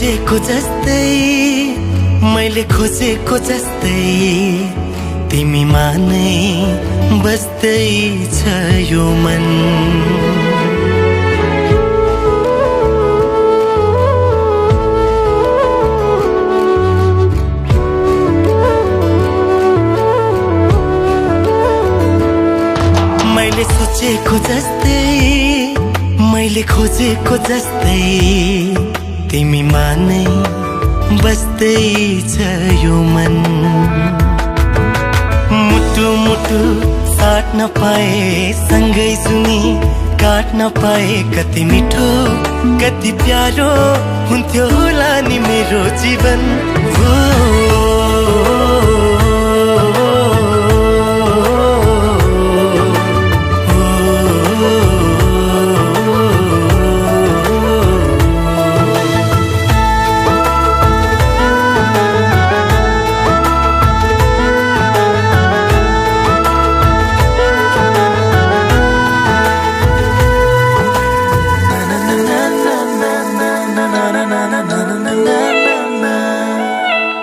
सोचेको जस्तै मैले खोजेको जस्तै तिमीमा नै बस्दै छ यो मन। मैले सोचेको जस्तै मैले खोजेको जस्तै तिमीमा नै बस्दै छ यो मन। मुटु मुटु साट्न पाए सँगै सुनी काट्न पाए कति मिठो कति प्यारो हुन्थ्यो होला नि मेरो जीवन।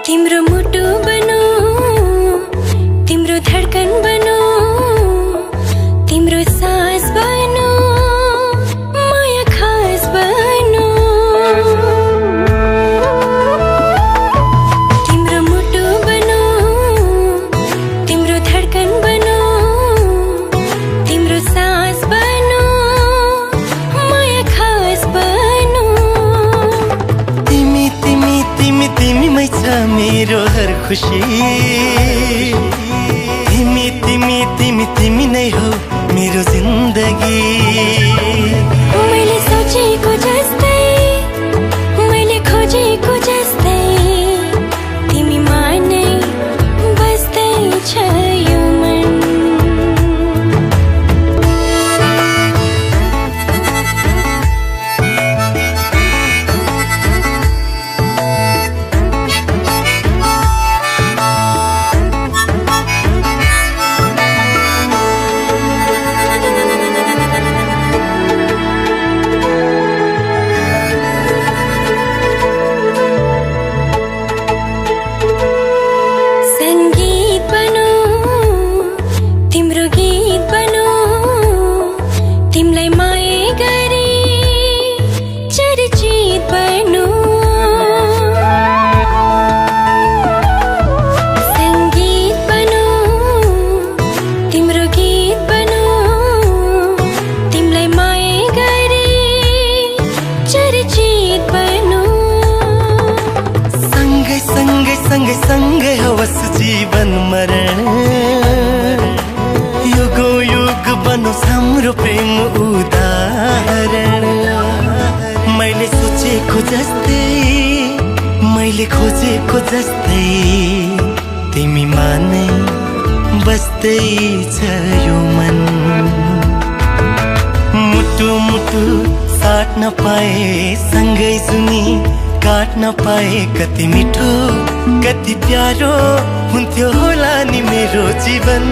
तिम्रो मुटु बनो तिम्रो धडकन बनो तिम्रो सास बनो माया खास बनो। तिम्रो मुटु बनो तिम्रो धडकन बनो तिम्रो सास बनो माया खास बनो। तिमी तिमी तिमी तिमीमै छ मेरो हर खुसी। तिमी तिमी तिमी तिमी नै हो मेरो जिन्दगी। मैले सोचेको जस्तै मैले खोजेको जस्तै तिमीमा नै बस्दै छ यो मन। तिमलाई माया गरी चर्चित बनो। संगीत बनो तिम्रो गीत बनो तिमलाई माया गरी चर्चित बनो। सँगै सँगै सँगै सँगै होस् जीवन मरण युगो युग बनोस् हाम्रो प्रेम उदाहरण। मैले सोचेको जस्तै मैले खोजेको जस्तै तिमीमा नै बस्दै छ यो मन। मुटु मुटु साट्न पाए सँगै सुनी काट्न पाए कति मिठो कति प्यारो हुन्थ्यो होला नि मेरो जीवन।